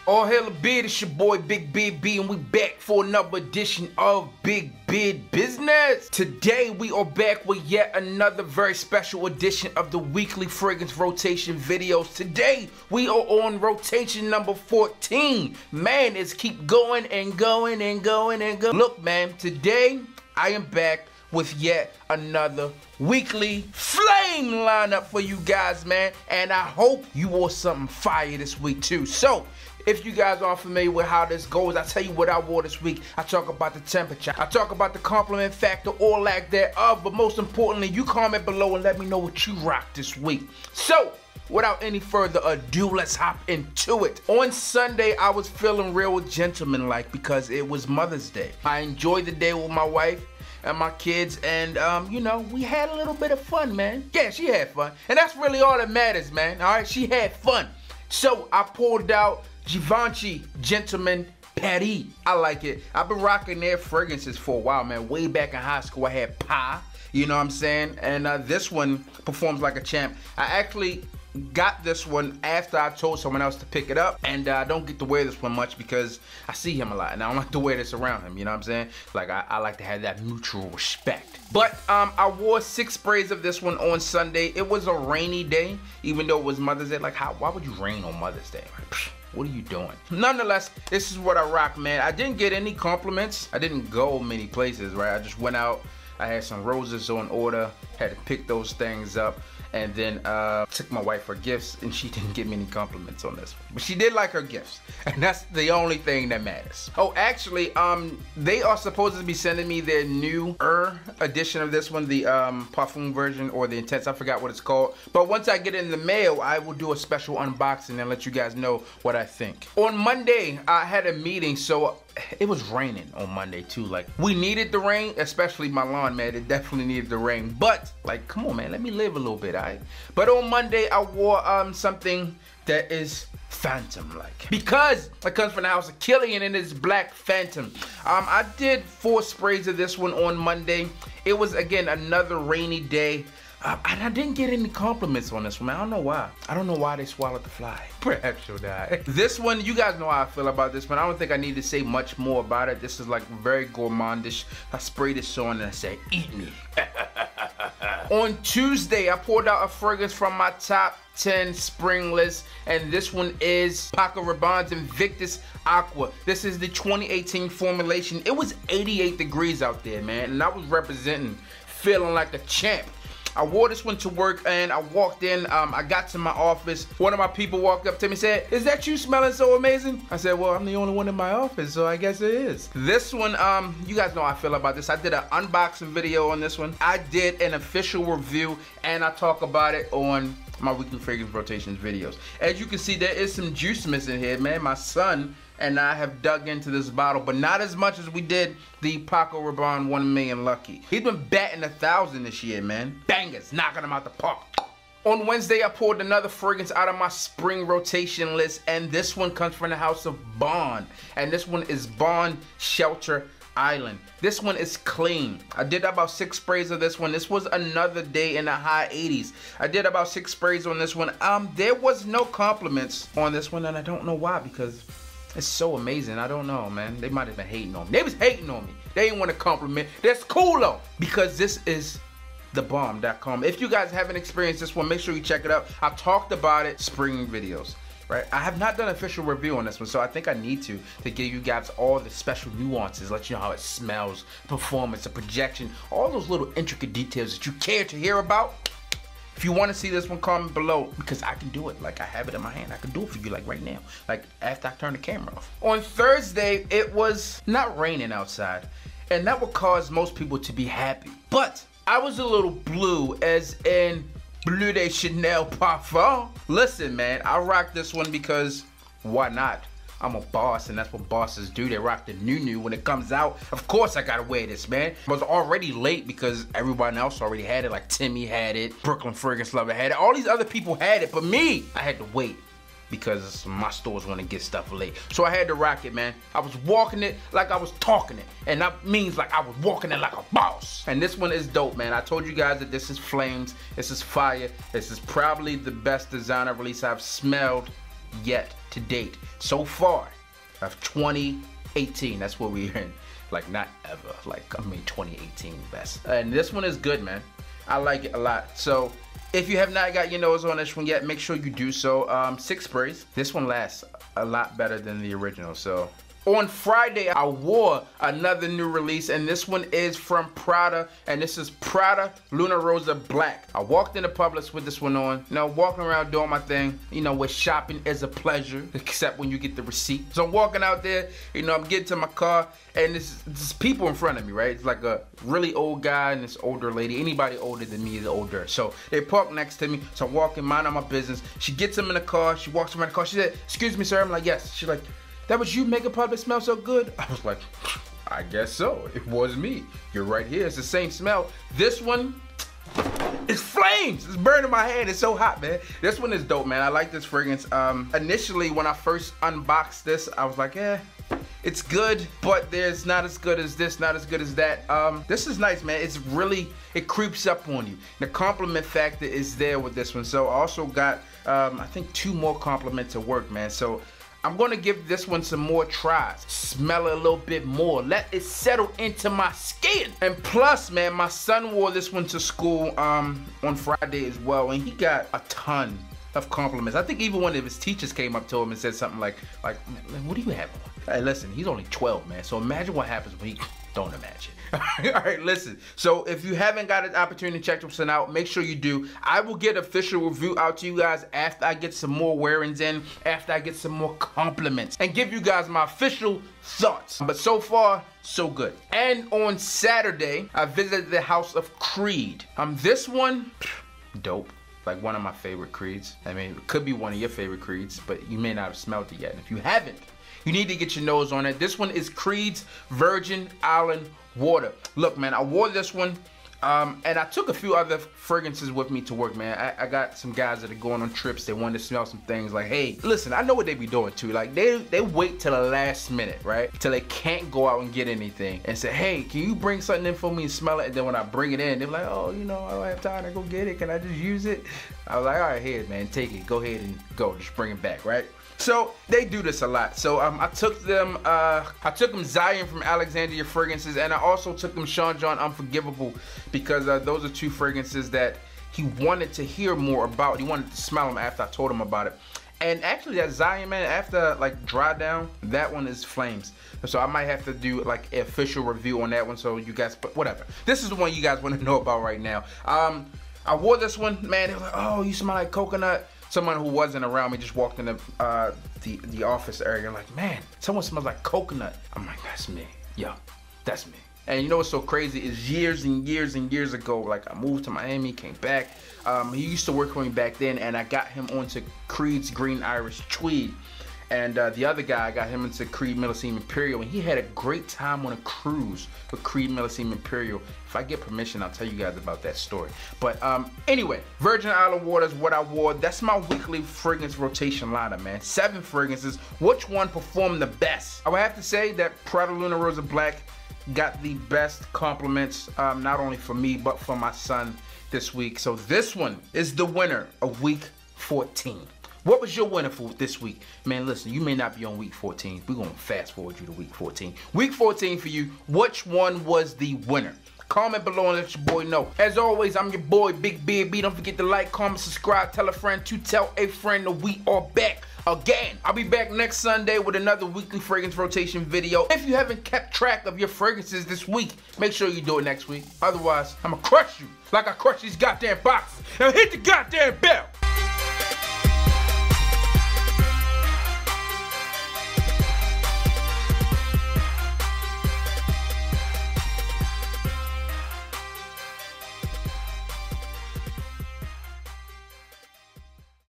All hail a beard, it's your boy Big Beard B, and we back for another edition of Big Beard Business. Today we are back with yet another very special edition of the weekly fragrance rotation videos. Today we are on rotation number 14. Man, it's keep going and going and going and going. Look, man, today I am back with yet another weekly flame lineup for you guys, man, and I hope you wore something fire this week too. So if you guys aren't familiar with how this goes, I tell you what I wore this week. I talk about the temperature, I talk about the compliment factor or lack thereof, but most importantly, you comment below and let me know what you rock this week. So without any further ado, let's hop into it. On Sunday, I was feeling real gentleman-like because it was Mother's Day. I enjoyed the day with my wife and my kids, and you know, we had a little bit of fun, man. Yeah, she had fun, and that's really all that matters, man. All right, she had fun. So I pulled out Javon Gentleman Paris. I like it. I've been rocking their fragrances for a while, man. Way back in high school, I had Pie, you know what I'm saying? And this one performs like a champ. I actually got this one after I told someone else to pick it up, and I don't get to wear this one much because I see him a lot and I don't like to wear this around him, you know what I'm saying? Like I like to have that mutual respect. But I wore 6 sprays of this one on Sunday. It was a rainy day, even though it was Mother's Day. Like, why would you rain on Mother's Day? Like, what are you doing? Nonetheless, this is what I rock, man. I didn't get any compliments. I didn't go many places, right? I just went out. I had some roses on order, had to pick those things up, and then took my wife her gifts, and she didn't give me any compliments on this one. But she did like her gifts, and that's the only thing that matters. Oh, actually, they are supposed to be sending me their new edition of this one, the parfum version or the intense, I forgot what it's called. But once I get it in the mail, I will do a special unboxing and let you guys know what I think. On Monday, I had a meeting, so it was raining on Monday too. Like, we needed the rain, especially my lawn, man. It definitely needed the rain. But like, come on, man, let me live a little bit, alright? But on Monday, I wore something that is Phantom-like, because it comes from the house of Killian and it's Black Phantom. I did 4 sprays of this one on Monday. It was again another rainy day. And I didn't get any compliments on this one, man. I don't know why. I don't know why they swallowed the fly. Perhaps you'll die. This one, you guys know how I feel about this one. I don't think I need to say much more about it. This is like very gourmandish. I sprayed this on and I said, eat me. On Tuesday, I poured out a fragrance from my top 10 spring list, and this one is Paco Rabanne's Invictus Aqua. This is the 2018 formulation. It was 88 degrees out there, man, and I was representing, feeling like a champ. I wore this one to work, and I walked in, I got to my office. One of my people walked up to me and said, "Is that you smelling so amazing?" I said, "Well, I'm the only one in my office, so I guess it is." This one, you guys know how I feel about this. I did an unboxing video on this one. I did an official review, and I talk about it on my weekly fragrance rotations videos. As you can see, there is some juice missing here, man. My son and I have dug into this bottle, but not as much as we did the Paco Rabanne 1 Million Lucky. He's been batting 1,000 this year, man. Bangers, knocking them out the park. On Wednesday, I poured another fragrance out of my spring rotation list, and this one comes from the house of Bond, and this one is Bond Shelter Island. This one is clean. I did about 6 sprays of this one. This was another day in the high 80s. I did about 6 sprays on this one. There was no compliments on this one, and I don't know why, because it's so amazing. I don't know, man. They might have been hating on me. They was hating on me. They didn't want to compliment. That's cool though, because this is thebomb.com. If you guys haven't experienced this one, make sure you check it out. I talked about it spring videos, right? I have not done an official review on this one, so I think I need to give you guys all the special nuances, let you know how it smells, performance, the projection, all those little intricate details that you care to hear about. If you want to see this one, comment below, because I can do it. Like, I have it in my hand. I can do it for you, like, right now. Like, after I turn the camera off. On Thursday, it was not raining outside, and that would cause most people to be happy. But I was a little blue, as in Bleu de Chanel Parfum. Listen, man, I rock this one because why not? I'm a boss, and that's what bosses do. They rock the new when it comes out. Of course I gotta wear this, man. I was already late because everyone else already had it. Like Timmy had it, Brooklyn Fragrance Lover had it. All these other people had it, but me, I had to wait because my stores want to get stuff late. So I had to rock it, man. I was walking it like I was talking it, and that means like I was walking it like a boss. And this one is dope, man. I told you guys that this is flames, this is fire, this is probably the best designer release I've smelled yet to date. So far of 2018. That's what we're in. Like, not ever. Like, I mean, 2018 best. And this one is good, man. I like it a lot. So if you have not got your nose on this one yet, make sure you do so. 6 sprays. This one lasts a lot better than the original. So on Friday, I wore another new release, and this one is from Prada, and this is Prada Luna Rosa Black. I walked into Publix with this one on, you know, walking around doing my thing, you know, where shopping is a pleasure, except when you get the receipt. So I'm walking out there, you know, I'm getting to my car, and there's people in front of me, right? It's like a really old guy and this older lady. Anybody older than me is older. So they park next to me, so I'm walking, minding my business. She gets him in the car, she walks around the car, she said, "Excuse me, sir." I'm like, "Yes." She's like, "That was you making Publix smell so good?" I was like, "I guess so. It was me. You're right here. It's the same smell." This one, it's flames. It's burning my hand. It's so hot, man. This one is dope, man. I like this fragrance. Initially, when I first unboxed this, I was like, it's good, but there's not as good as this, not as good as that. This is nice, man. It's really, it creeps up on you. The compliment factor is there with this one. So I also got, I think 2 more compliments to work, man. So I'm gonna give this one some more tries. Smell it a little bit more. Let it settle into my skin. And plus, man, my son wore this one to school on Friday as well, and he got a ton of compliments. I think even one of his teachers came up to him and said something like, "Man, what do you have on?" Hey, listen, he's only 12, man. So imagine what happens when he don't imagine. All right, listen. So if you haven't got an opportunity to check this one out, make sure you do. I will get official review out to you guys after I get some more wearings in, after I get some more compliments, and give you guys my official thoughts. But so far, so good. And on Saturday, I visited the house of Creed. This one, dope. Like one of my favorite Creeds. I mean, it could be one of your favorite Creeds, but you may not have smelled it yet. And if you haven't, you need to get your nose on it. This one is Creed's Virgin Island Water. Look, man, I wore this one, and I took a few other fragrances with me to work, man. I got some guys that are going on trips. They wanted to smell some things. Like, hey, listen, I know what they be doing too. Like, they wait till the last minute, right? Till they can't go out and get anything and say, "Hey, can you bring something in for me and smell it?" And then when I bring it in, they're like, "Oh, you know, I don't have time to go get it. Can I just use it?" I was like, "All right, here, man, take it. Go ahead and go. Just bring it back," right? So they do this a lot. So I took them Zion from Alexandria Fragrances, and I also took them Sean John Unforgivable, because those are 2 fragrances that he wanted to hear more about. He wanted to smell them after I told him about it. And actually that Zion, man, after like dry down, that one is flames. So I might have to do like an official review on that one, so you guys, but whatever. This is the one you guys want to know about right now. I wore this one, man. They were like, "Oh, you smell like coconut." Someone who wasn't around me just walked in the office area, like, "Man, someone smells like coconut." I'm like, "That's me. Yeah, that's me." And you know what's so crazy is years and years and years ago, like I moved to Miami, came back. He used to work for me back then, and I got him onto Creed's Green Irish Tweed. And the other guy, I got him into Creed Millesime Imperial, and he had a great time on a cruise with Creed Millesime Imperial. If I get permission, I'll tell you guys about that story. But anyway, Virgin Island Water is what I wore. That's my weekly fragrance rotation lineup, man. 7 fragrances. Which one performed the best? I would have to say that Prada Luna Rosa Black got the best compliments, not only for me, but for my son this week. So this one is the winner of week 14. What was your winner for this week? Man, listen, you may not be on week 14. We're going to fast forward you to week 14. Week 14 for you, which one was the winner? Comment below and let your boy know. As always, I'm your boy, Big B. Don't forget to like, comment, subscribe, tell a friend to tell a friend that we are back again. I'll be back next Sunday with another weekly fragrance rotation video. If you haven't kept track of your fragrances this week, make sure you do it next week. Otherwise, I'm going to crush you like I crush these goddamn boxes. Now hit the goddamn bell.